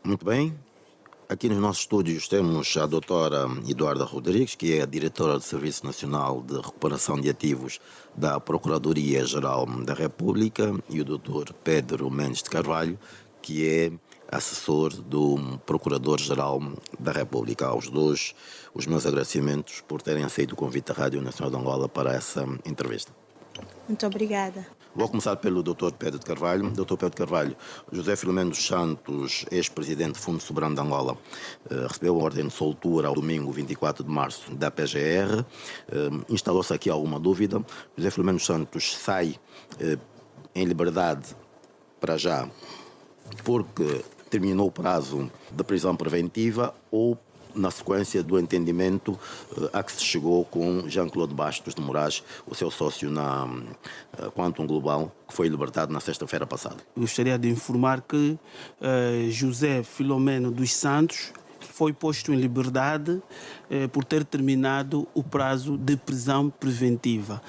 Muito bem. Aqui nos nossos estúdios temos a doutora Eduarda Rodrigues, que é a diretora do Serviço Nacional de Recuperação de Ativos da Procuradoria-Geral da República, e o doutor Pedro Mendes de Carvalho, que é assessor do Procurador-Geral da República. Aos dois, os meus agradecimentos por terem aceito o convite da Rádio Nacional de Angola para essa entrevista. Muito obrigada. Vou começar pelo Dr. Pedro de Carvalho. Dr. Pedro de Carvalho, José Filomeno dos Santos, ex-presidente do Fundo Soberano de Angola, recebeu a ordem de soltura ao domingo 24 de março da PGR. Instalou-se aqui alguma dúvida. José Filomeno dos Santos sai em liberdade para já porque terminou o prazo de prisão preventiva ou na sequência do entendimento a que se chegou com Jean-Claude Bastos de Moraes, o seu sócio na Quantum Global, que foi libertado na sexta-feira passada. Gostaria de informar que José Filomeno dos Santos foi posto em liberdade por ter terminado o prazo de prisão preventiva.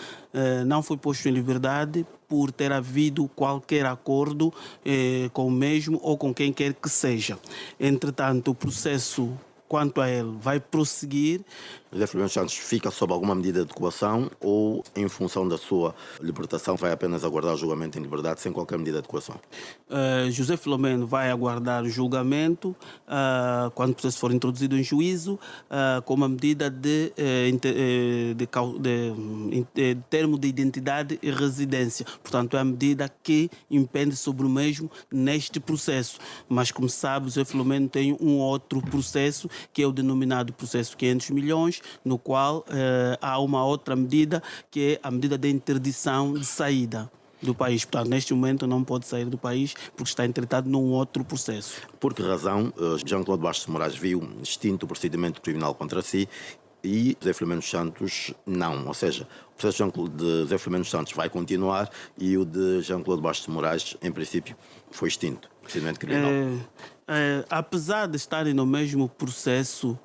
Não foi posto em liberdade por ter havido qualquer acordo com o mesmo ou com quem quer que seja. Entretanto, o processo quanto a ele vai prosseguir. José Filomeno Santos fica sob alguma medida de coação ou, em função da sua libertação, vai apenas aguardar o julgamento em liberdade sem qualquer medida de coação? José Filomeno vai aguardar o julgamento quando o processo for introduzido em juízo com uma medida de termo de identidade e residência. Portanto, é a medida que impende sobre o mesmo neste processo. Mas, como sabe, José Filomeno tem um outro processo, que é o denominado processo 500 milhões, no qual há uma outra medida, que é a medida de interdição de saída do país. Portanto, neste momento não pode sair do país porque está entretado num outro processo. Por que razão Jean-Claude Bastos de Moraes viu extinto o procedimento criminal contra si e José Filomeno Santos não? Ou seja, o processo de José Filomeno Santos vai continuar e o de Jean-Claude Bastos de Moraes, em princípio, foi extinto, o procedimento criminal. Apesar de estarem no mesmo processo,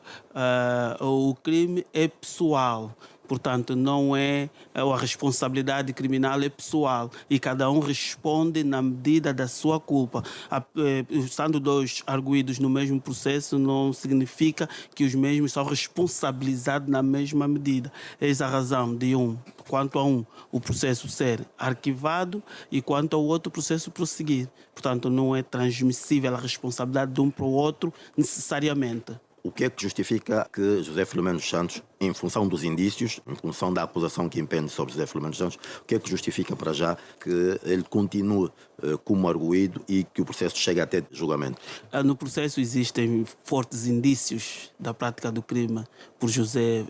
o crime é pessoal. Portanto, não é a responsabilidade criminal é pessoal e cada um responde na medida da sua culpa. Estando dois arguidos no mesmo processo, não significa que os mesmos são responsabilizados na mesma medida. Eis a razão de quanto a o processo ser arquivado e quanto ao outro processo prosseguir. Portanto, não é transmissível a responsabilidade de um para o outro necessariamente. O que é que justifica que José Filomeno Santos, em função dos indícios, em função da acusação que impende sobre José Filomeno Santos, o que é que justifica para já que ele continue como arguido e que o processo chegue até julgamento? No processo existem fortes indícios da prática do crime por José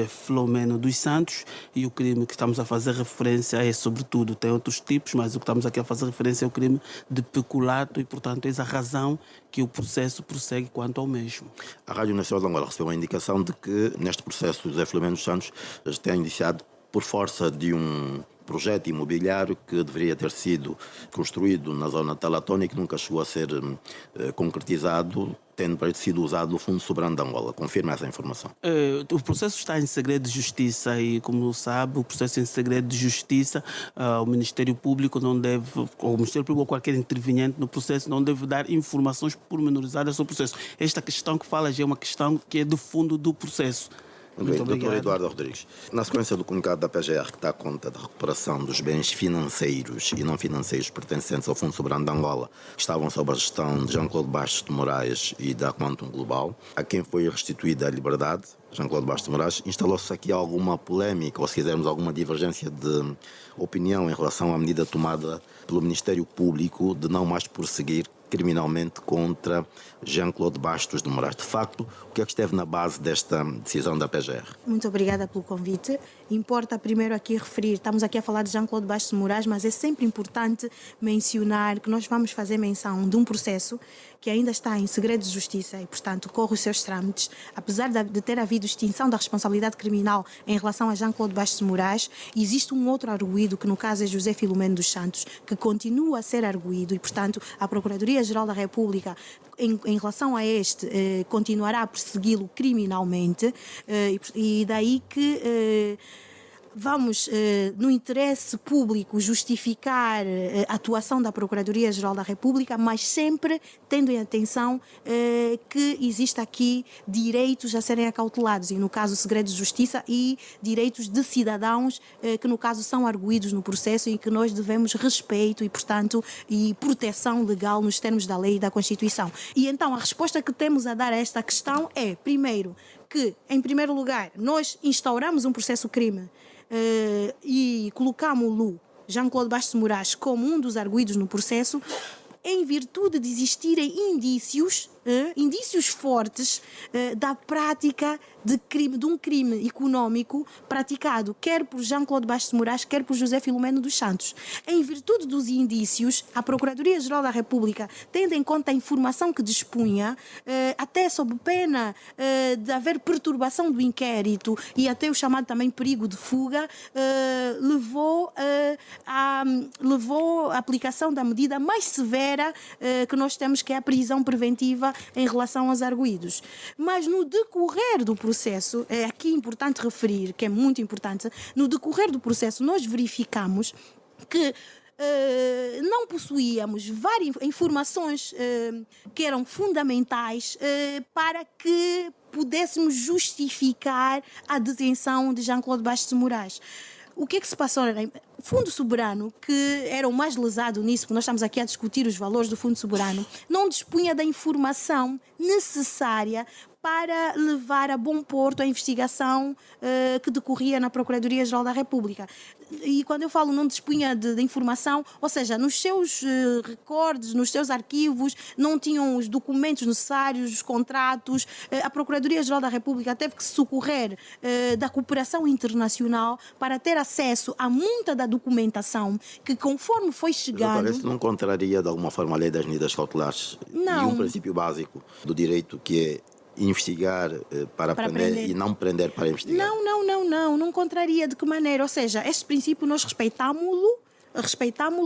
Filomeno dos Santos, e o crime que estamos a fazer referência é, sobretudo, tem outros tipos, mas o que estamos aqui a fazer referência é o crime de peculato e, portanto, é a razão que o processo prossegue quanto ao mesmo. A Rádio Nacional de Angola recebeu uma indicação de que neste processo José Filomeno Santos está indiciado por força de um projeto imobiliário que deveria ter sido construído na zona de Talatona e que nunca chegou a ser concretizado, tendo sido usado no Fundo Soberano de Angola. Confirma essa informação? O processo está em segredo de justiça e, como sabe, o processo em segredo de justiça, o Ministério Público não deve, ou o Ministério Público ou qualquer interveniente no processo não deve dar informações pormenorizadas sobre o processo. Esta questão que falas é uma questão que é do fundo do processo. Muito bem, Dr. Eduardo Rodrigues. Na sequência do comunicado da PGR, que dá conta da recuperação dos bens financeiros e não financeiros pertencentes ao Fundo Soberano de Angola, que estavam sob a gestão de Jean-Claude Bastos de Moraes e da Quantum Global, a quem foi restituída a liberdade, Jean-Claude Bastos de Moraes, instalou-se aqui alguma polémica, ou se quisermos alguma divergência de opinião em relação à medida tomada pelo Ministério Público de não mais prosseguir criminalmente contra Jean-Claude Bastos de Moraes. De facto, o que é que esteve na base desta decisão da PGR? Muito obrigada pelo convite. Importa primeiro aqui referir, estamos aqui a falar de Jean-Claude Bastos de Moraes, mas é sempre importante mencionar que nós vamos fazer menção de um processo que ainda está em segredo de justiça e, portanto, corre os seus trâmites. Apesar de ter havido extinção da responsabilidade criminal em relação a Jean-Claude Bastos de Moraes, existe um outro arguido, que no caso é José Filomeno dos Santos, que continua a ser arguido e, portanto, a Procuradoria-Geral da República, em relação a este, continuará a persegui-lo criminalmente e daí que vamos, no interesse público, justificar a atuação da Procuradoria-Geral da República, mas sempre tendo em atenção que existe aqui direitos a serem acautelados, e no caso segredo de justiça e direitos de cidadãos que no caso são arguidos no processo e que nós devemos respeito e, portanto, e proteção legal nos termos da lei e da Constituição. E então a resposta que temos a dar a esta questão é, primeiro, que, em primeiro lugar, nós instauramos um processo-crime e colocámo-lo, Jean-Claude Bastos Moraes, como um dos arguidos no processo, em virtude de existirem indícios fortes da prática de um crime econômico praticado quer por Jean-Claude Bastos Moraes, quer por José Filomeno dos Santos. Em virtude dos indícios, a Procuradoria-Geral da República, tendo em conta a informação que dispunha, até sob pena de haver perturbação do inquérito e até o chamado também perigo de fuga, levou a aplicação da medida mais severa que nós temos, que é a prisão preventiva em relação aos arguidos. Mas no decorrer do processo, é aqui importante referir, que é muito importante, no decorrer do processo nós verificamos que não possuíamos várias informações que eram fundamentais para que pudéssemos justificar a detenção de Jean-Claude Bastos Moraes. O que é que se passou? O Fundo Soberano, que era o mais lesado nisso, porque nós estamos aqui a discutir os valores do Fundo Soberano, não dispunha da informação necessária para levar a bom porto a investigação que decorria na Procuradoria-Geral da República. E quando eu falo não dispunha de informação, ou seja, nos seus recordes, nos seus arquivos, não tinham os documentos necessários, os contratos. A Procuradoria-Geral da República teve que se socorrer da cooperação internacional para ter acesso a muita da documentação que, conforme foi chegando... Isso não contraria de alguma forma a lei das medidas cautelares? Não. E um princípio básico do direito, que é investigar para prender e não prender para investigar? Não contraria. De que maneira? Ou seja, este princípio nós respeitámo-lo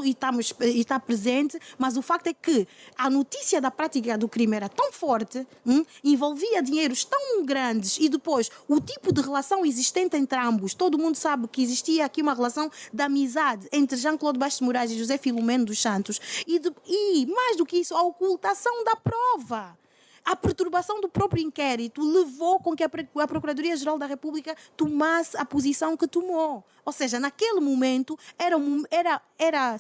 e está presente, mas o facto é que a notícia da prática do crime era tão forte, envolvia dinheiros tão grandes e depois o tipo de relação existente entre ambos. Todo mundo sabe que existia aqui uma relação de amizade entre Jean-Claude Bastos Moraes e José Filomeno dos Santos e mais do que isso, a ocultação da prova. A perturbação do próprio inquérito levou com que a Procuradoria-Geral da República tomasse a posição que tomou. Ou seja, naquele momento era a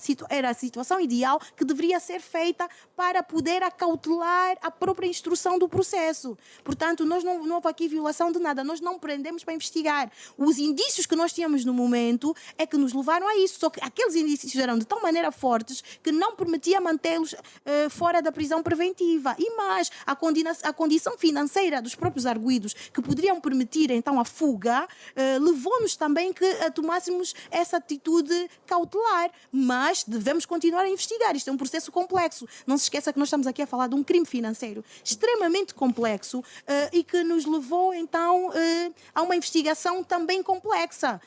situação ideal que deveria ser feita para poder acautelar a própria instrução do processo. Portanto, nós não houve aqui violação de nada. Nós não prendemos para investigar. Os indícios que nós tínhamos no momento é que nos levaram a isso. Só que aqueles indícios eram de tal maneira fortes que não permitia mantê-los fora da prisão preventiva. E mais, a condição financeira dos próprios arguidos, que poderiam permitir então a fuga, levou-nos também a tomássemos essa atitude cautelar. Mas devemos continuar a investigar. Isto é um processo complexo. Não se esqueça que nós estamos aqui a falar de um crime financeiro extremamente complexo e que nos levou então a uma investigação também complexa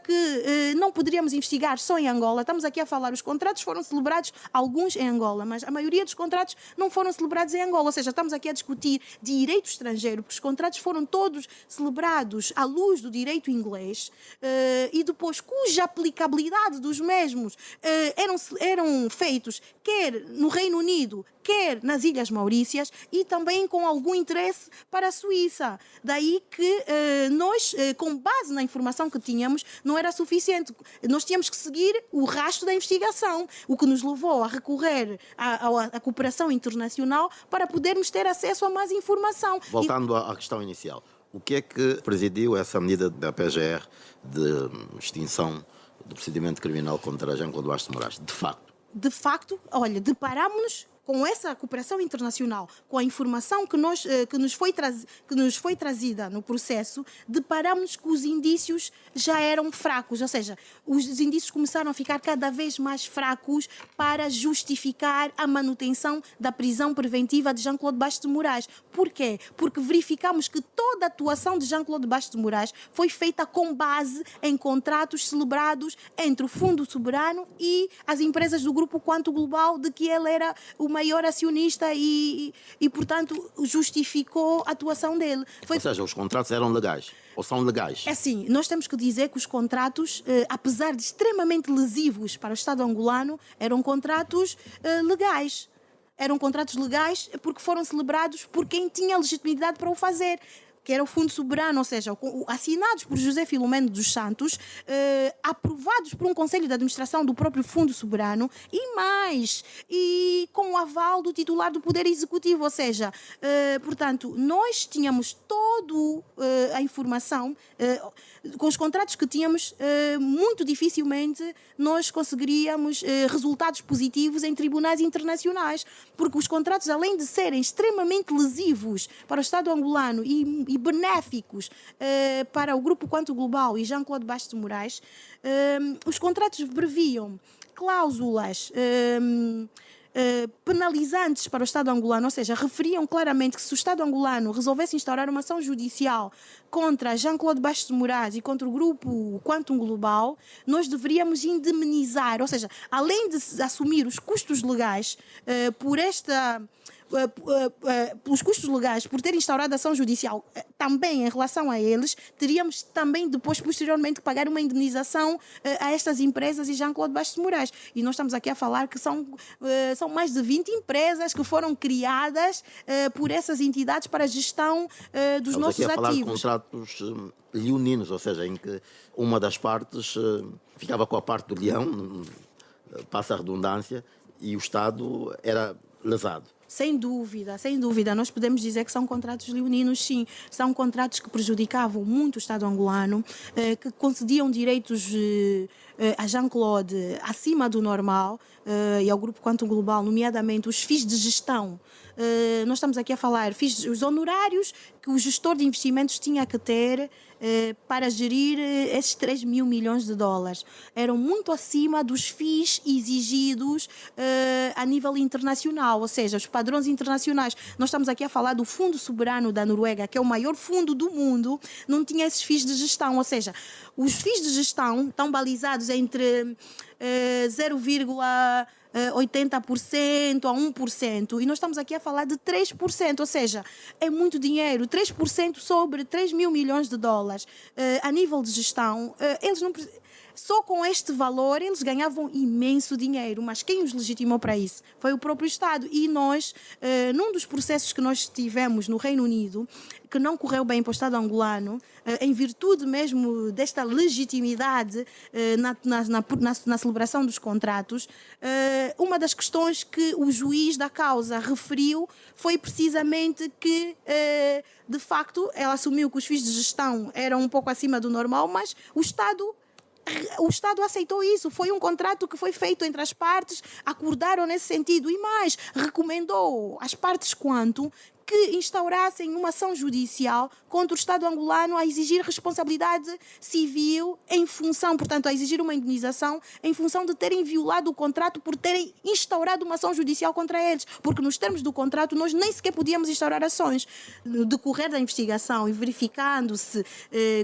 que não poderíamos investigar só em Angola. Estamos aqui a falar, os contratos foram celebrados, alguns em Angola, mas a maioria dos contratos não foram celebrados em Angola. Ou seja, estamos aqui a discutir direito estrangeiro, porque os contratos foram todos celebrados à luz do direito inglês e depois cuja aplicabilidade dos mesmos eram feitos quer no Reino Unido, quer nas Ilhas Maurícias e também com algum interesse para a Suíça. Daí que nós, com base na informação que tínhamos, não era suficiente. Nós tínhamos que seguir o rastro da investigação, o que nos levou a recorrer à cooperação internacional para podermos ter acesso a mais informação. Voltando à questão inicial, o que é que presidiu essa medida da PGR de extinção do procedimento criminal contra Jean-Claude Bastos Moraes? De facto, olha, deparámos-nos com essa cooperação internacional, com a informação que nos foi trazida no processo, deparamos que os indícios já eram fracos, ou seja, os indícios começaram a ficar cada vez mais fracos para justificar a manutenção da prisão preventiva de Jean-Claude Bastos Moraes. Por quê? Porque verificamos que toda a atuação de Jean-Claude Bastos Moraes foi feita com base em contratos celebrados entre o Fundo Soberano e as empresas do Grupo Quanto Global, de que ele era o maior acionista e, portanto, justificou a atuação dele. Ou seja, os contratos eram legais, ou são legais? É assim, nós temos que dizer que os contratos, apesar de extremamente lesivos para o Estado angolano, eram contratos legais. Eram contratos legais porque foram celebrados por quem tinha legitimidade para o fazer, que era o Fundo Soberano, ou seja, assinados por José Filomeno dos Santos, aprovados por um Conselho de Administração do próprio Fundo Soberano e com o aval do titular do Poder Executivo, ou seja, portanto, nós tínhamos toda a informação, com os contratos que tínhamos, muito dificilmente nós conseguiríamos resultados positivos em tribunais internacionais, porque os contratos, além de serem extremamente lesivos para o Estado angolano e benéficos para o Grupo Quanto Global e Jean-Claude Bastos de Moraes, os contratos previam cláusulas penalizantes para o Estado angolano, ou seja, referiam claramente que se o Estado angolano resolvesse instaurar uma ação judicial contra Jean-Claude Bastos de Moraes e contra o grupo Quantum Global, nós deveríamos indemnizar, ou seja, além de assumir os custos legais pelos custos legais por ter instaurado a ação judicial, também em relação a eles, teríamos também depois, posteriormente, pagar uma indemnização a estas empresas e Jean-Claude Bastos de Moraes. E nós estamos aqui a falar que são mais de 20 empresas que foram criadas por essas entidades para a gestão dos nossos ativos. Estamos aqui a falar de contratos leoninos, ou seja, em que uma das partes ficava com a parte do leão, passa a redundância, e o Estado era lesado. Sem dúvida, sem dúvida. Nós podemos dizer que são contratos leoninos, sim. São contratos que prejudicavam muito o Estado angolano, que concediam direitos a Jean-Claude acima do normal e ao Grupo Quantum Global, nomeadamente os FIIs de gestão. Nós estamos aqui a falar os honorários que o gestor de investimentos tinha que ter para gerir esses 3 mil milhões de dólares. Eram muito acima dos FIIs exigidos a nível internacional, ou seja, os padrões internacionais. Nós estamos aqui a falar do Fundo Soberano da Noruega, que é o maior fundo do mundo, não tinha esses FIIs de gestão, ou seja, os FIIs de gestão estão balizados entre 0,80% a 1%, e nós estamos aqui a falar de 3%, ou seja, é muito dinheiro, 3% sobre 3 mil milhões de dólares. A nível de gestão, eles não... Só com este valor eles ganhavam imenso dinheiro, mas quem os legitimou para isso? Foi o próprio Estado. E nós, num dos processos que nós tivemos no Reino Unido, que não correu bem para o Estado angolano, em virtude mesmo desta legitimidade na celebração dos contratos, uma das questões que o juiz da causa referiu foi precisamente que, de facto, ela assumiu que os FIIs de gestão eram um pouco acima do normal, mas o Estado aceitou isso. Foi um contrato que foi feito entre as partes, acordaram nesse sentido e mais, recomendou às partes quanto que instaurassem uma ação judicial contra o Estado angolano a exigir responsabilidade civil em função, portanto, a exigir uma indenização em função de terem violado o contrato por terem instaurado uma ação judicial contra eles, porque nos termos do contrato nós nem sequer podíamos instaurar ações. No decorrer da investigação e verificando-se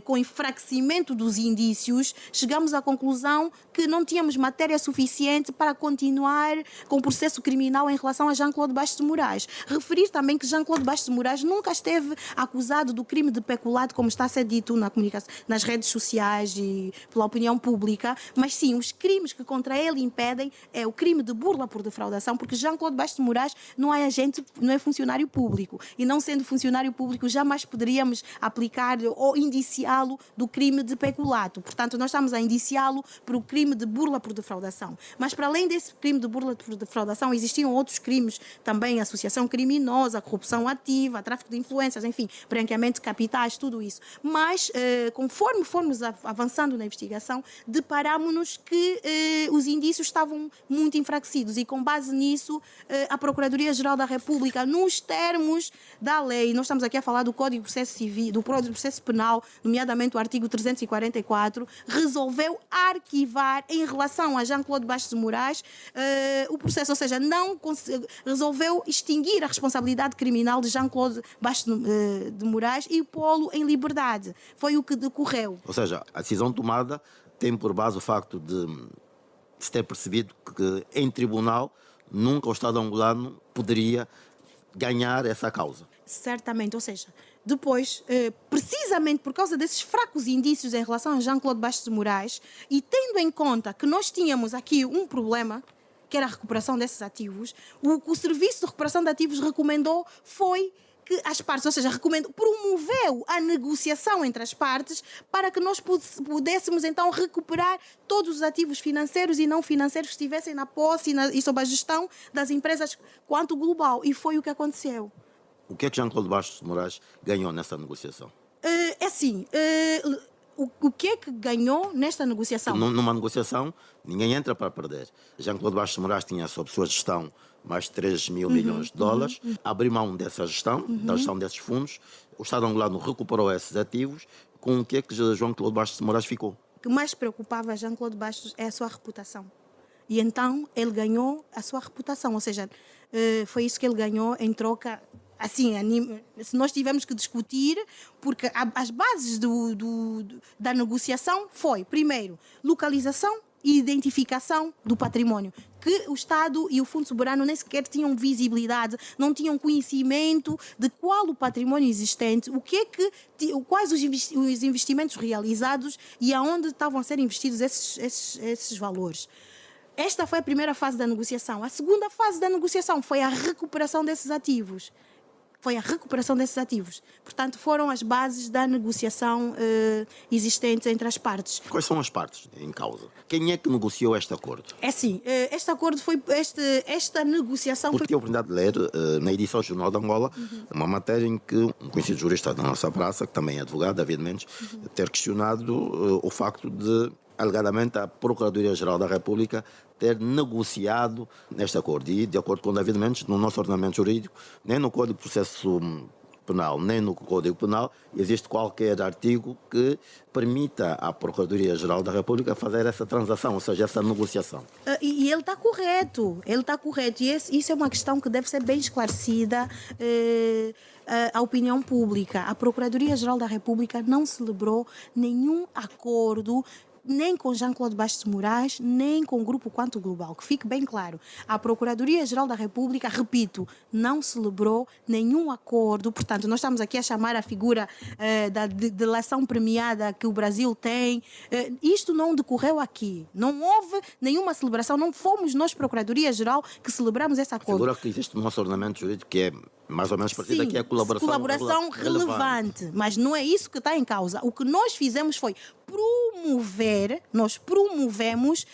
com enfraquecimento dos indícios, chegamos à conclusão que não tínhamos matéria suficiente para continuar com o processo criminal em relação a Jean-Claude Bastos de Moraes. Referir também que Jean-Claude Bastos de Moraes nunca esteve acusado do crime de peculato, como está a ser dito na comunicação, nas redes sociais e pela opinião pública, mas sim, os crimes que contra ele impedem é o crime de burla por defraudação, porque Jean-Claude Bastos de Moraes não é agente, não é funcionário público, e não sendo funcionário público jamais poderíamos aplicar ou indiciá-lo do crime de peculato. Portanto, nós estamos a indiciá-lo por o crime de burla por defraudação. Mas para além desse crime de burla por defraudação, existiam outros crimes também, associação criminosa, corrupção ativa, tráfico de influências, enfim, branqueamento de capitais, tudo isso. Mas, conforme formos avançando na investigação, deparámos-nos que os indícios estavam muito enfraquecidos e, com base nisso, a Procuradoria-Geral da República, nos termos da lei, nós estamos aqui a falar do Código de Processo Civil, do Código de Processo Penal, nomeadamente o artigo 344, resolveu arquivar em relação a Jean-Claude Bastos de Moraes o processo, ou seja, não resolveu extinguir a responsabilidade criminal de Jean-Claude Bastos de Moraes e pô-lo em liberdade. Foi o que decorreu. Ou seja, a decisão tomada tem por base o facto de se ter percebido que em tribunal nunca o Estado angolano poderia ganhar essa causa. Certamente, ou seja, depois, precisamente por causa desses fracos indícios em relação a Jean-Claude Bastos de Moraes e tendo em conta que nós tínhamos aqui um problema, que era a recuperação desses ativos, o que o Serviço de Recuperação de Ativos recomendou foi que as partes, ou seja, promoveu a negociação entre as partes para que nós pudéssemos então recuperar todos os ativos financeiros e não financeiros que estivessem na posse e sob a gestão das empresas quanto global. E foi o que aconteceu. O que é que Jean-Claude Bastos de Moraes ganhou nessa negociação? É assim, o que é que ganhou nesta negociação? Numa negociação, ninguém entra para perder. Jean-Claude Bastos de Moraes tinha sob sua gestão mais de 3 mil milhões de dólares. Abriu mão dessa gestão, da gestão desses fundos. O Estado angolano recuperou esses ativos. Com o que é que Jean-Claude Bastos de Moraes ficou? O que mais preocupava Jean-Claude Bastos é a sua reputação. E então ele ganhou a sua reputação. Ou seja, foi isso que ele ganhou em troca. Assim, se nós tivermos que discutir, porque as bases da negociação foi, primeiro, localização e identificação do património, que o Estado e o Fundo Soberano nem sequer tinham visibilidade, não tinham conhecimento de qual o património existente, quais os investimentos realizados e aonde estavam a ser investidos esses valores. Esta foi a primeira fase da negociação. A segunda fase da negociação foi a recuperação desses ativos. Portanto, foram as bases da negociação existentes entre as partes. Quais são as partes em causa? Quem é que negociou este acordo? É assim, este acordo foi... Esta negociação Porque tive a oportunidade de ler na edição do Jornal de Angola uma matéria em que um conhecido jurista da nossa praça, que também é advogado, David Mendes, ter questionado o facto de, alegadamente, a Procuradoria-Geral da República ter negociado neste acordo. E, de acordo com David Mendes, no nosso ordenamento jurídico, nem no Código de Processo Penal, nem no Código Penal, existe qualquer artigo que permita à Procuradoria-Geral da República fazer essa transação, ou seja, essa negociação. E ele está correto. E isso é uma questão que deve ser bem esclarecida à opinião pública. A Procuradoria-Geral da República não celebrou nenhum acordo nem com Jean-Claude Bastos de Moraes, nem com o Grupo Quanto Global. Que fique bem claro. A Procuradoria-Geral da República, repito, não celebrou nenhum acordo. Portanto, nós estamos aqui a chamar a figura da delação premiada que o Brasil tem. Isto não decorreu aqui. Não houve nenhuma celebração. Não fomos nós, Procuradoria-Geral, que celebramos esse acordo. A figura que existe no nosso ordenamento jurídico, que é mais ou menos parecida, que é a colaboração relevante. Mas não é isso que está em causa. O que nós fizemos foi nós promovemos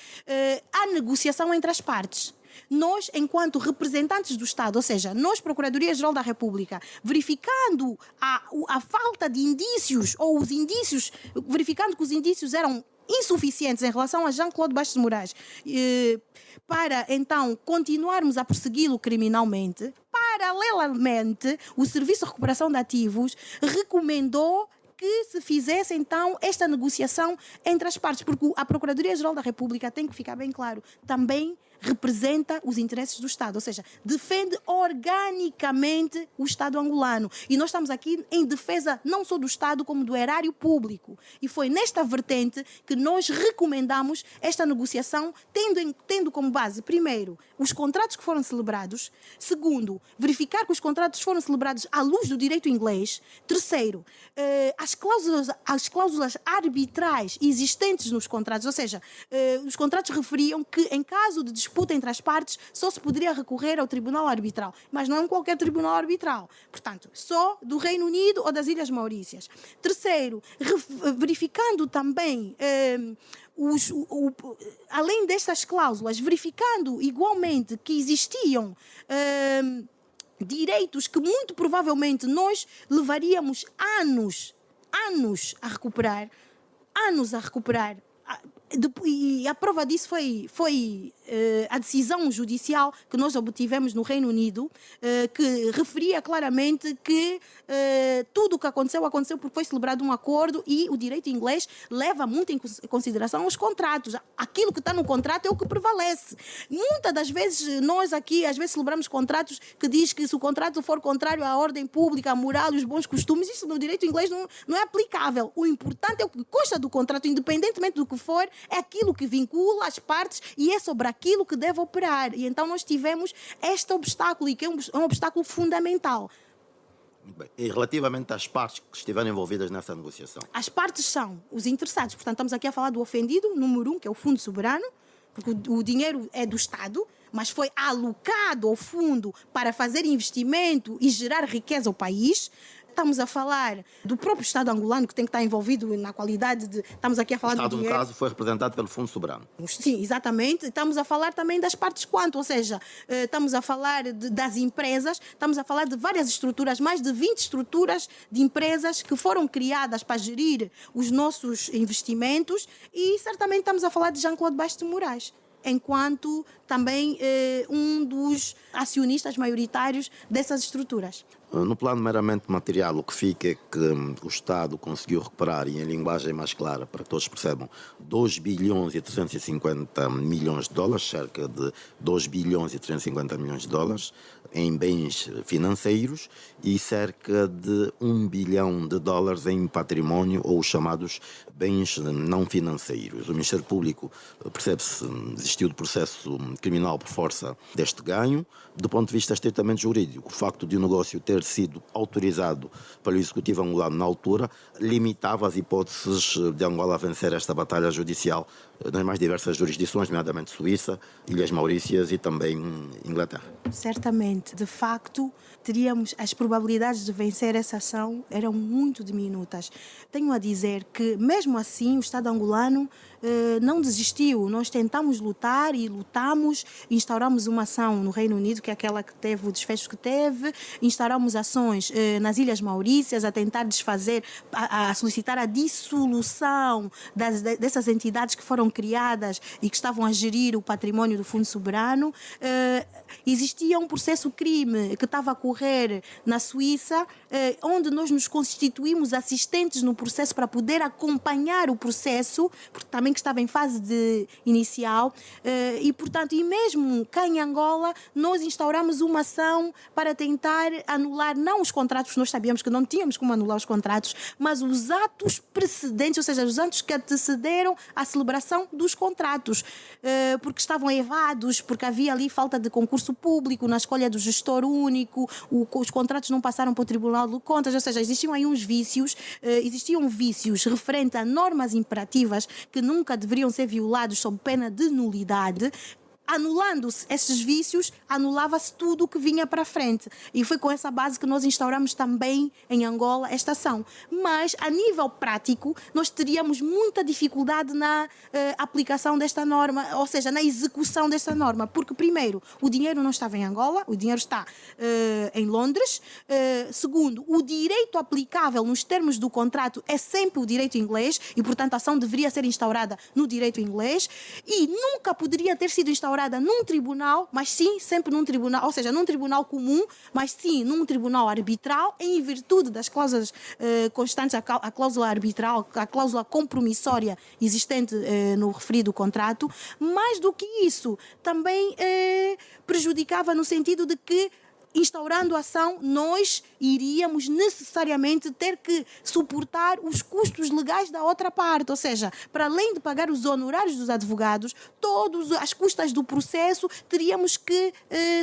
a negociação entre as partes. Nós, enquanto representantes do Estado, ou seja, nós, Procuradoria-Geral da República, verificando a falta de indícios, ou os indícios, verificando que os indícios eram insuficientes em relação a Jean-Claude Bastos de Moraes, para então continuarmos a persegui-lo criminalmente, paralelamente, o Serviço de Recuperação de Ativos recomendou que se fizesse então esta negociação entre as partes, porque a Procuradoria-Geral da República, tem que ficar bem claro, também representa os interesses do Estado, ou seja, defende organicamente o Estado angolano. E nós estamos aqui em defesa não só do Estado, como do erário público. E foi nesta vertente que nós recomendamos esta negociação, tendo como base, primeiro, os contratos que foram celebrados, segundo, verificar que os contratos foram celebrados à luz do direito inglês, terceiro, as cláusulas arbitrais existentes nos contratos, ou seja, os contratos referiam que em caso de disputa entre as partes só se poderia recorrer ao tribunal arbitral, mas não é qualquer tribunal arbitral, portanto, só do Reino Unido ou das Ilhas Maurícias. Terceiro, verificando também além destas cláusulas, verificando igualmente que existiam direitos que muito provavelmente nós levaríamos anos a recuperar. E a prova disso foi a decisão judicial que nós obtivemos no Reino Unido, que referia claramente que tudo o que aconteceu porque foi celebrado um acordo e o direito inglês leva muito em consideração os contratos. Aquilo que está no contrato é o que prevalece. Muitas das vezes, nós aqui, às vezes celebramos contratos que diz que se o contrato for contrário à ordem pública, à moral e os bons costumes, isso no direito inglês não é aplicável. O importante é o que consta do contrato, independentemente do que for, é aquilo que vincula as partes e é sobre aquilo que deve operar. E então nós tivemos este obstáculo, e que é um obstáculo fundamental. Muito bem. E relativamente às partes que estiveram envolvidas nessa negociação? As partes são os interessados. Portanto, estamos aqui a falar do ofendido, número 1, que é o Fundo Soberano, porque o dinheiro é do Estado, mas foi alocado ao fundo para fazer investimento e gerar riqueza ao país. Estamos a falar do próprio Estado angolano, que tem que estar envolvido na qualidade de... Estamos aqui a falar O Estado, do dinheiro. no caso, foi representado pelo Fundo Soberano. Sim, exatamente. Estamos a falar também das partes quanto, ou seja, estamos a falar das empresas, estamos a falar de várias estruturas, mais de 20 estruturas de empresas que foram criadas para gerir os nossos investimentos, e certamente estamos a falar de Jean-Claude Bastos de Moraes, enquanto também um dos acionistas maioritários dessas estruturas. No plano meramente material, o que fica é que o Estado conseguiu recuperar, e em linguagem mais clara, para que todos percebam, 2 bilhões e 350 milhões de dólares, cerca de 2 bilhões e 350 milhões de dólares, em bens financeiros, e cerca de 1 bilhão de dólares em património, ou os chamados bens não financeiros. O Ministério Público, percebe-se, desistiu do processo criminal por força deste ganho. Do ponto de vista estritamente jurídico, o facto de o negócio ter sido autorizado pelo Executivo angolano na altura limitava as hipóteses de Angola vencer esta batalha judicial nas mais diversas jurisdições, nomeadamente Suíça, Ilhas Maurícias e também Inglaterra. Certamente, de facto, teríamos as probabilidades de vencer essa ação eram muito diminutas. Tenho a dizer que, mesmo assim, o Estado angolano não desistiu. Nós tentamos lutar e lutamos, instauramos uma ação no Reino Unido, que é aquela que teve o desfecho que teve, instauramos ações nas Ilhas Maurícias a tentar desfazer, a solicitar a dissolução dessas entidades que foram criadas e que estavam a gerir o património do Fundo Soberano. Existia um processo crime que estava a correr na Suíça, onde nós nos constituímos assistentes no processo para poder acompanhar o processo, porque também que estava em fase inicial, e portanto, e mesmo cá em Angola, nós instauramos uma ação para tentar anular, não os contratos, nós sabíamos que não tínhamos como anular os contratos, mas os atos precedentes, ou seja, os atos que antecederam à celebração dos contratos, porque estavam errados, porque havia ali falta de concurso público na escolha do gestor único, os contratos não passaram para o Tribunal de Contas, ou seja, existiam aí uns vícios, referentes a normas imperativas que nunca deveriam ser violados sob pena de nulidade. Anulando-se esses vícios, anulava-se tudo o que vinha para frente. E foi com essa base que nós instauramos também em Angola esta ação. Mas, a nível prático, nós teríamos muita dificuldade na aplicação desta norma, ou seja, na execução desta norma. Porque, primeiro, o dinheiro não estava em Angola, o dinheiro está em Londres. Segundo, o direito aplicável nos termos do contrato é sempre o direito inglês e, portanto, a ação deveria ser instaurada no direito inglês e nunca poderia ter sido instaurada num tribunal, mas sim sempre num tribunal, ou seja, num tribunal comum, mas sim num tribunal arbitral, em virtude das cláusulas constantes, a cláusula arbitral, a cláusula compromissória existente no referido contrato. Mais do que isso, também prejudicava no sentido de que, instaurando a ação, nós iríamos necessariamente ter que suportar os custos legais da outra parte, ou seja, para além de pagar os honorários dos advogados, todas as custas do processo teríamos que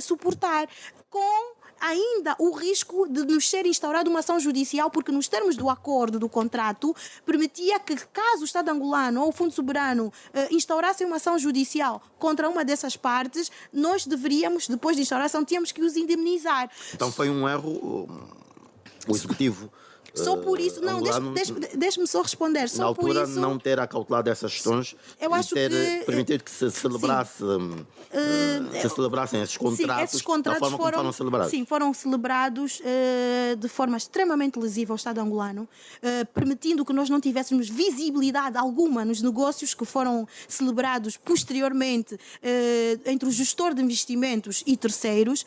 suportar, com ainda o risco de nos ser instaurada uma ação judicial, porque nos termos do acordo, do contrato, permitia que, caso o Estado angolano ou o Fundo Soberano instaurassem uma ação judicial contra uma dessas partes, nós deveríamos, depois de instaurar a ação, tínhamos que os indemnizar. Então foi um erro, o Executivo... Só por isso, não, deixe-me só responder. Só na altura, por isso, não ter acautelado essas questões e ter permitido que se celebrasse, se celebrassem esses contratos, sim, esses contratos da forma como foram celebrados. Sim, foram celebrados de forma extremamente lesiva ao Estado angolano, permitindo que nós não tivéssemos visibilidade alguma nos negócios que foram celebrados posteriormente entre o gestor de investimentos e terceiros,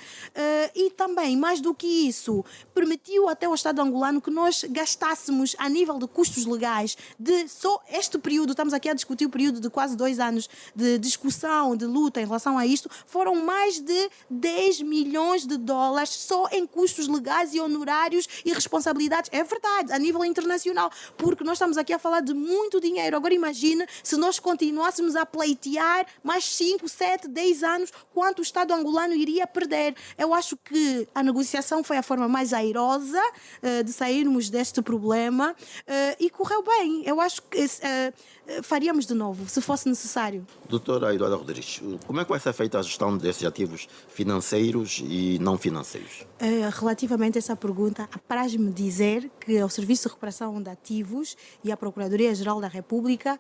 e também, mais do que isso, permitiu até ao Estado angolano que nós nós gastássemos a nível de custos legais de só este período, estamos aqui a discutir o período de quase 2 anos de discussão, de luta em relação a isto, foram mais de 10 milhões de dólares só em custos legais e honorários e responsabilidades. É verdade, a nível internacional, porque nós estamos aqui a falar de muito dinheiro. Agora imagine se nós continuássemos a pleitear mais 5, 7, 10 anos, quanto o Estado angolano iria perder. Eu acho que a negociação foi a forma mais airosa de sairmos deste problema e correu bem. Eu acho que faríamos de novo, se fosse necessário. Doutora Eduarda Rodrigues, como é que vai ser feita a gestão desses ativos financeiros e não financeiros? Relativamente a essa pergunta, apraz-me dizer que o Serviço de Recuperação de Ativos e a Procuradoria-Geral da República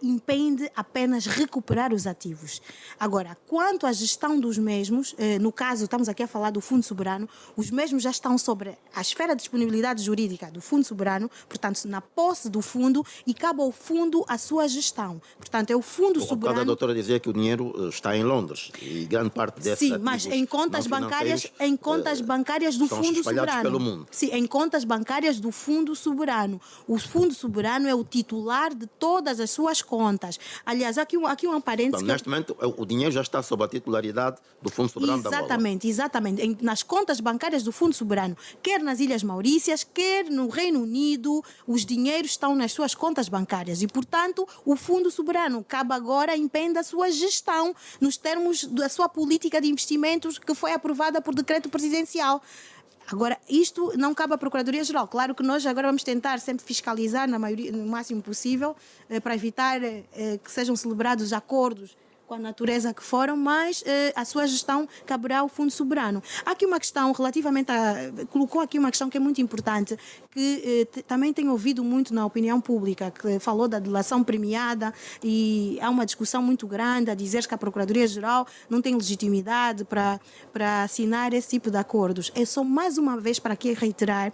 impende apenas recuperar os ativos. Agora, quanto à gestão dos mesmos, no caso, estamos aqui a falar do Fundo Soberano, os mesmos já estão sobre a esfera de disponibilidade jurídica do Fundo Soberano, portanto, na posse do fundo, e cabe ao fundo a sua gestão. Portanto, é o Fundo Soberano... A doutora dizia que o dinheiro está em Londres e grande parte desses ativos mas em contas bancárias do Fundo Soberano. Pelo mundo. Sim, em contas bancárias do Fundo Soberano. O Fundo Soberano é o titular de todas as suas contas. Aliás, aqui um parênteses... Então, neste momento, o dinheiro já está sob a titularidade do Fundo Soberano da Angola. Exatamente. Nas contas bancárias do Fundo Soberano, quer nas Ilhas Maurícias, quer no Reino Unido, os dinheiros estão nas suas contas bancárias e, portanto, o Fundo Soberano cabe agora, impende a sua gestão nos termos da sua política de investimentos que foi aprovada por decreto presidencial. Agora, isto não cabe à Procuradoria-Geral. Claro que nós agora vamos tentar sempre fiscalizar no máximo possível para evitar que sejam celebrados acordos com a natureza que foram, mas a sua gestão caberá ao Fundo Soberano. Há aqui uma questão relativamente colocou aqui uma questão que é muito importante, que também tenho ouvido muito na opinião pública, que falou da delação premiada e há uma discussão muito grande a dizer que a Procuradoria-Geral não tem legitimidade para assinar esse tipo de acordos. É só mais uma vez para aqui reiterar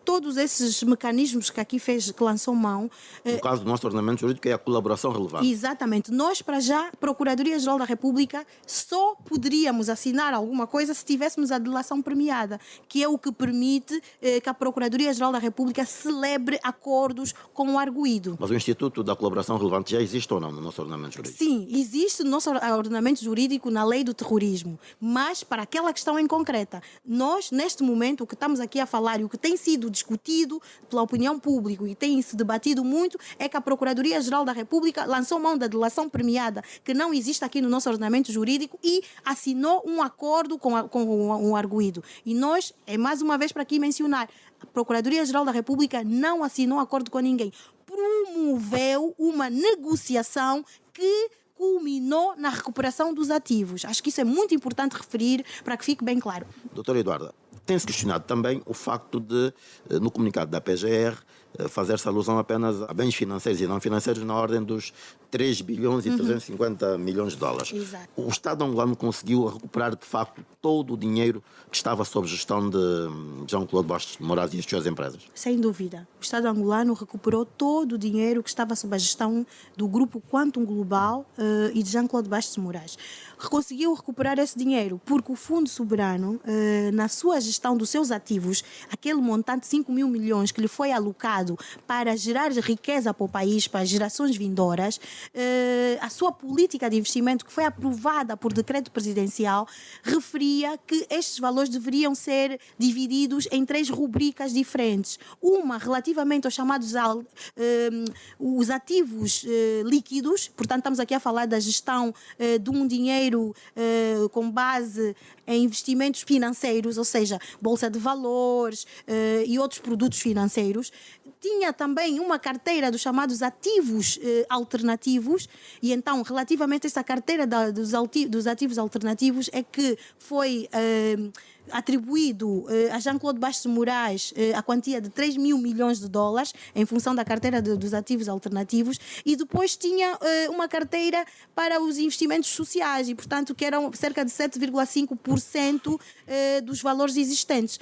todos esses mecanismos que aqui que lançou mão. No caso do nosso ordenamento jurídico é a colaboração relevante. Exatamente. Nós, para já, Procuradoria-Geral da República, só poderíamos assinar alguma coisa se tivéssemos a delação premiada, que é o que permite que a Procuradoria-Geral da República celebre acordos com o arguido. Mas o Instituto da Colaboração Relevante já existe ou não no nosso ordenamento jurídico? Sim, existe no nosso ordenamento jurídico na lei do terrorismo, mas para aquela questão em concreta. Nós, neste momento, o que estamos aqui a falar e o que tem sido discutido pela opinião pública e tem se debatido muito é que a Procuradoria-Geral da República lançou mão da delação premiada, que não existe aqui no nosso ordenamento jurídico, e assinou um acordo com o arguido. E nós, mais uma vez para aqui mencionar, a Procuradoria-Geral da República não assinou acordo com ninguém. Promoveu uma negociação que culminou na recuperação dos ativos. Acho que isso é muito importante referir para que fique bem claro. Doutora Eduarda, tem-se questionado também o facto de, no comunicado da PGR, fazer-se alusão apenas a bens financeiros e não financeiros na ordem dos 3 bilhões e 350 milhões de dólares. Exato. O Estado angolano conseguiu recuperar, de facto, todo o dinheiro que estava sob gestão de Jean-Claude Bastos de Moraes e as suas empresas? Sem dúvida. O Estado angolano recuperou todo o dinheiro que estava sob a gestão do grupo Quantum Global e de Jean-Claude Bastos de Moraes. Conseguiu recuperar esse dinheiro porque o Fundo Soberano, na sua gestão dos seus ativos, aquele montante de 5 mil milhões que lhe foi alocado para gerar riqueza para o país, para as gerações vindouras, a sua política de investimento, que foi aprovada por decreto presidencial, referia que estes valores deveriam ser divididos em 3 rubricas diferentes. Uma relativamente aos chamados os ativos líquidos, portanto estamos aqui a falar da gestão de um dinheiro com base em investimentos financeiros, ou seja, bolsa de valores e outros produtos financeiros. Tinha também uma carteira dos chamados ativos alternativos, e então, relativamente a esta carteira dos ativos alternativos, é que foi atribuído a Jean-Claude Bastos de Moraes a quantia de 3 mil milhões de dólares em função da carteira dos ativos alternativos, e depois tinha uma carteira para os investimentos sociais e, portanto, que eram cerca de 7,5% dos valores existentes.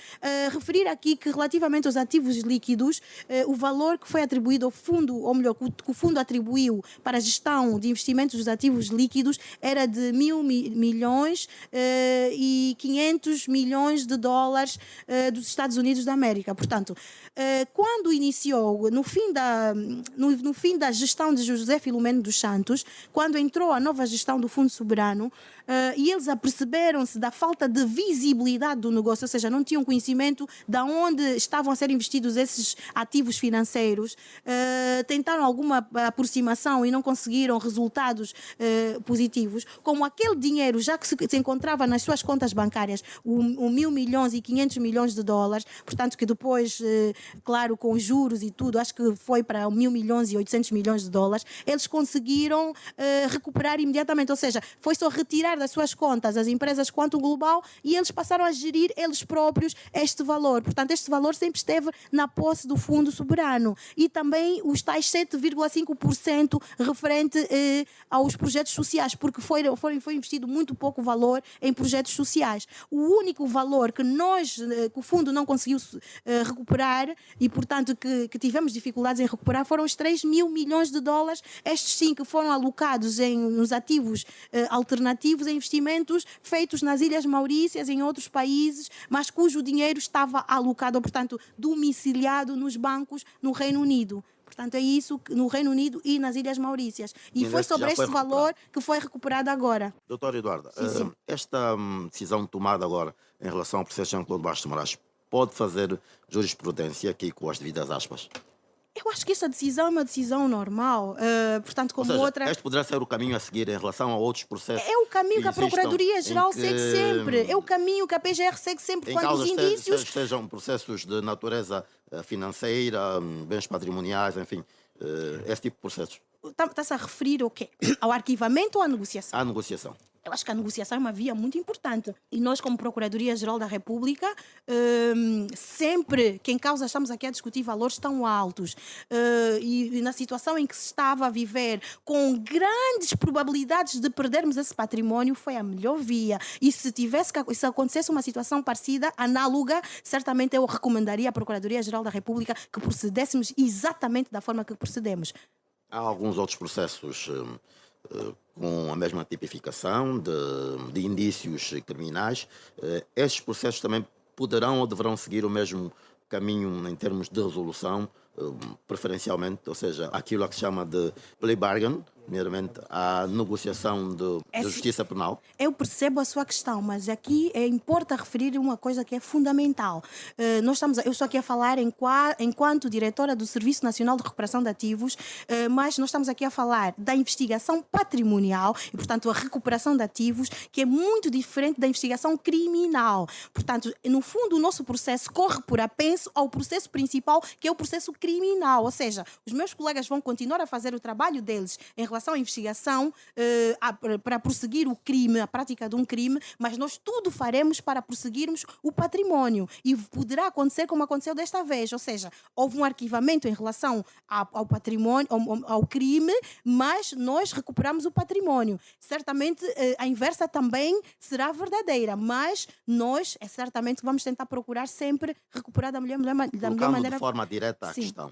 Referir aqui que, relativamente aos ativos líquidos, o valor que foi atribuído ao fundo, ou melhor, que o fundo atribuiu para a gestão de investimentos dos ativos líquidos era de 1.000 milhões e 500 milhões milhões de dólares dos Estados Unidos da América. Portanto, quando iniciou, no fim da gestão de José Filomeno dos Santos, quando entrou a nova gestão do Fundo Soberano, e eles aperceberam-se da falta de visibilidade do negócio, ou seja, não tinham conhecimento de onde estavam a ser investidos esses ativos financeiros, tentaram alguma aproximação e não conseguiram resultados positivos. Como aquele dinheiro, já que se encontrava nas suas contas bancárias, o 1.000 milhões e 500 milhões de dólares, portanto que depois, claro, com os juros e tudo, acho que foi para 1.000 milhões e 800 milhões de dólares, eles conseguiram recuperar imediatamente, ou seja, foi só retirar das suas contas as empresas Quantum Global e eles passaram a gerir eles próprios este valor. Portanto, este valor sempre esteve na posse do Fundo Soberano. E também os tais 7,5% referente aos projetos sociais, porque foi investido muito pouco valor em projetos sociais. O único valor que o Fundo não conseguiu recuperar e, portanto, que tivemos dificuldades em recuperar foram os 3.000 milhões de dólares, estes sim que foram alocados nos ativos alternativos, em investimentos feitos nas Ilhas Maurícias, em outros países, mas cujo dinheiro estava alocado, portanto, domiciliado nos bancos no Reino Unido. Portanto, é isso no Reino Unido e nas Ilhas Maurícias. E foi sobre este valor que foi recuperado agora. Doutora Eduarda, Sim. Esta decisão tomada agora em relação ao processo de Jean-Claude Bastos de Moraes pode fazer jurisprudência aqui com as devidas aspas? Eu acho que essa decisão é uma decisão normal, portanto, como Ou seja, outra... este poderá ser o caminho a seguir em relação a outros processos. É o caminho que a existam, Procuradoria-Geral em que, segue sempre. É o caminho que a PGR segue sempre. Em Quando causa os indícios... sejam processos de natureza financeira, bens patrimoniais, enfim, esse tipo de processos. Está-se a referir ao quê? Ao arquivamento ou à negociação? À negociação. Eu acho que a negociação é uma via muito importante. E nós, como Procuradoria-Geral da República, sempre que em causa estamos aqui a discutir valores tão altos e na situação em que se estava a viver, com grandes probabilidades de perdermos esse património, foi a melhor via. E se acontecesse uma situação parecida, análoga, certamente eu recomendaria à Procuradoria-Geral da República que procedêssemos exatamente da forma que procedemos. Há alguns outros processos com a mesma tipificação de indícios criminais. Estes processos também poderão ou deverão seguir o mesmo caminho em termos de resolução, preferencialmente, ou seja, aquilo que se chama de plea bargain, primeiramente a negociação de justiça penal. Eu percebo a sua questão, mas aqui importa referir uma coisa que é fundamental. Eu estou aqui a falar enquanto diretora do Serviço Nacional de Recuperação de Ativos, mas nós estamos aqui a falar da investigação patrimonial e, portanto, a recuperação de ativos, que é muito diferente da investigação criminal. Portanto, no fundo, o nosso processo corre por apenso ao processo principal, que é o processo criminal. Ou seja, os meus colegas vão continuar a fazer o trabalho deles em relação à investigação para prosseguir o crime, a prática de um crime, mas nós tudo faremos para prosseguirmos o património. E poderá acontecer como aconteceu desta vez, ou seja, houve um arquivamento em relação ao património, ao crime, mas nós recuperamos o património. Certamente a inversa também será verdadeira, mas nós certamente vamos tentar procurar sempre recuperar da melhor maneira. De forma direta à Sim. questão.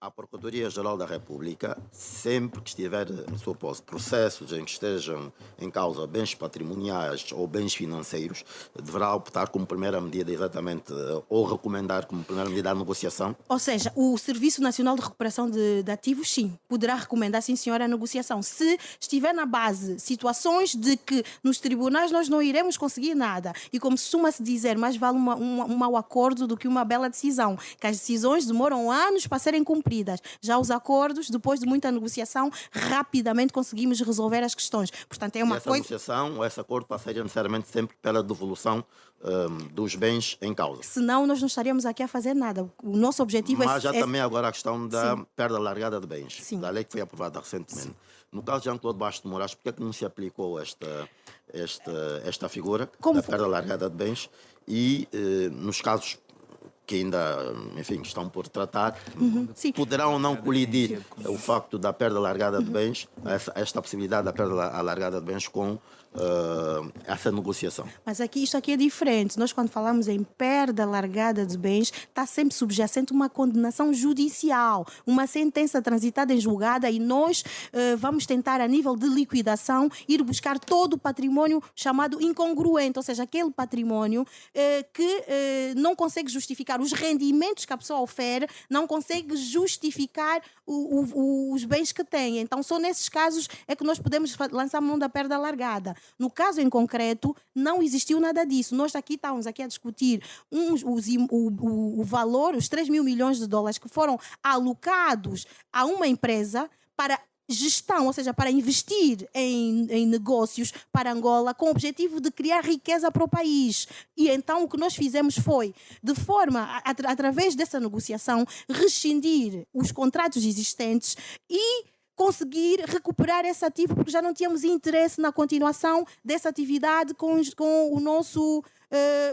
A Procuradoria-Geral da República, sempre que estiver em sua posse processos em que estejam em causa bens patrimoniais ou bens financeiros, deverá optar como primeira medida exatamente, ou recomendar como primeira medida a negociação? Ou seja, o Serviço Nacional de Recuperação de Ativos, sim, poderá recomendar, sim senhora, a negociação. Se estiver na base situações de que nos tribunais nós não iremos conseguir nada, e como costuma-se dizer, mais vale um mau acordo do que uma bela decisão, que as decisões demoram anos para serem cumpridas. Já os acordos, depois de muita negociação, rapidamente conseguimos resolver as questões. Portanto, é uma essa negociação ou esse acordo passaria necessariamente sempre pela devolução dos bens em causa. Senão, nós não estaríamos aqui a fazer nada. O nosso objetivo Mas já também agora a questão da Sim. perda largada de bens, Sim. da lei que foi aprovada recentemente. Sim. No caso de Jean-Claude Bastos de Moraes, por que é que não se aplicou esta figura Como da perda largada de bens e nos casos que ainda, enfim, estão por tratar, Sim. poderá ou não colidir o facto da perda largada de bens, esta possibilidade da perda largada de bens com essa negociação. Mas isto aqui é diferente. Nós, quando falamos em perda largada de bens, está sempre subjacente uma condenação judicial, uma sentença transitada em julgada, e nós vamos tentar, a nível de liquidação, ir buscar todo o património chamado incongruente, ou seja, aquele património que não consegue justificar os rendimentos que a pessoa ofere, não consegue justificar os bens que tem. Então, só nesses casos é que nós podemos lançar mão da perda largada. No caso em concreto, não existiu nada disso. Nós estamos aqui a discutir o valor, os 3 mil milhões de dólares que foram alocados a uma empresa para gestão, ou seja, para investir em negócios para Angola, com o objetivo de criar riqueza para o país. E então o que nós fizemos foi, de forma, através dessa negociação, rescindir os contratos existentes e conseguir recuperar esse ativo, porque já não tínhamos interesse na continuação dessa atividade com o nosso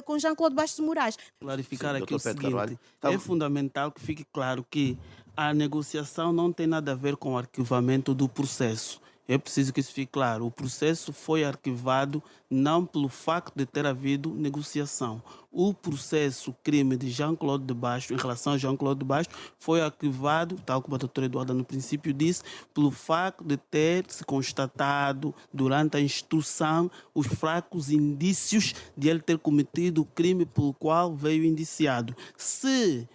com Jean-Claude Bastos de Moraes. Clarificar Sim, aqui o Dr. Pedro seguinte, Carvalho. é fundamental que fique claro que a negociação não tem nada a ver com o arquivamento do processo. É preciso que isso fique claro. O processo foi arquivado não pelo facto de ter havido negociação. O processo crime de Jean-Claude de Bastos, em relação a Jean-Claude de Bastos, foi arquivado, tal como a doutora Eduarda no princípio disse, pelo facto de ter se constatado durante a instrução os fracos indícios de ele ter cometido o crime pelo qual veio indiciado. Se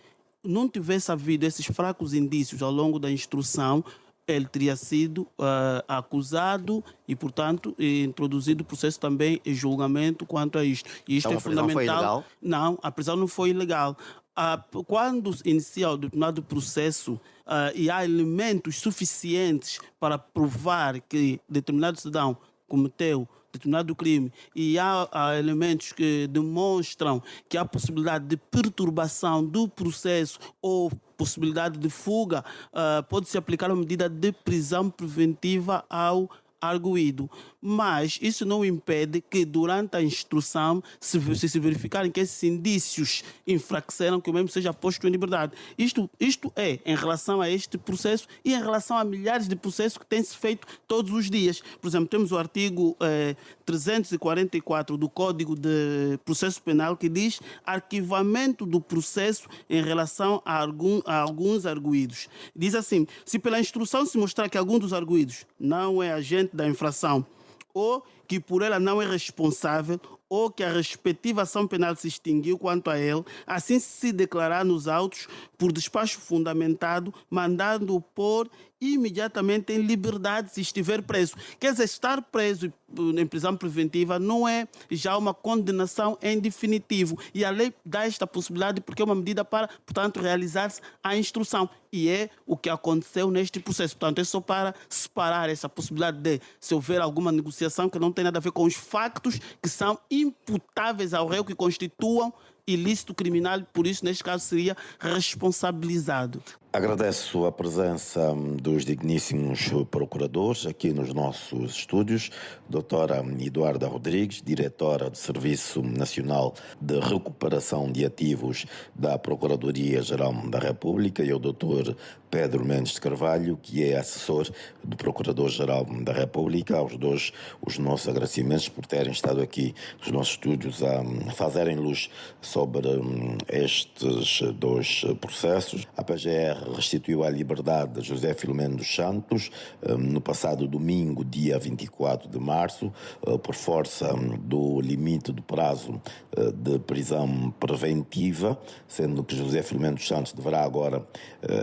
não tivesse havido esses fracos indícios ao longo da instrução, ele teria sido acusado e, portanto, introduzido o processo também em julgamento quanto a isto. E isto Então, é fundamental. Foi ilegal? Não, a prisão não foi ilegal. Quando inicia o determinado processo e há elementos suficientes para provar que determinado cidadão cometeu determinado crime e há elementos que demonstram que há possibilidade de perturbação do processo ou possibilidade de fuga, pode-se aplicar uma medida de prisão preventiva ao arguido. Mas isso não impede que durante a instrução, se verificarem que esses indícios enfraqueceram, que o mesmo seja posto em liberdade. Isto é em relação a este processo e em relação a milhares de processos que têm-se feito todos os dias. Por exemplo, temos o artigo 344 do Código de Processo Penal que diz arquivamento do processo em relação a alguns arguidos. Diz assim: se pela instrução se mostrar que algum dos arguidos não é agente da infração ou que por ela não é responsável ou que a respectiva ação penal se extinguiu quanto a ele, assim se declarar nos autos por despacho fundamentado, mandando-o pôr imediatamente em liberdade se estiver preso. Quer dizer, estar preso em prisão preventiva não é já uma condenação em definitivo. E a lei dá esta possibilidade porque é uma medida para, portanto, realizar-se a instrução. E é o que aconteceu neste processo. Portanto, é só para separar essa possibilidade de, se houver alguma negociação que não tem nada a ver com os factos que são imputáveis ao réu, que constituam ilícito criminal, por isso, neste caso, seria responsabilizado. Agradeço a presença dos digníssimos procuradores aqui nos nossos estúdios, doutora Eduarda Rodrigues, diretora do Serviço Nacional de Recuperação de Ativos da Procuradoria-Geral da República, e o doutor Pedro Mendes de Carvalho, que é assessor do Procurador-Geral da República. Aos dois, os nossos agradecimentos por terem estado aqui nos nossos estúdios a fazerem luz sobre estes dois processos. A PGR restituiu a liberdade de José Filomeno dos Santos no passado domingo, dia 24 de março, por força do limite do prazo de prisão preventiva, sendo que José Filomeno dos Santos deverá agora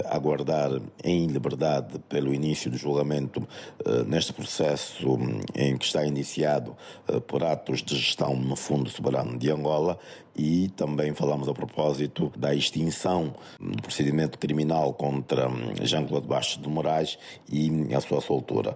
aguardar em liberdade pelo início do julgamento neste processo em que está iniciado por atos de gestão no Fundo Soberano de Angola. E também falamos a propósito da extinção do procedimento criminal contra Jean-Claude Bastos de Moraes e a sua soltura.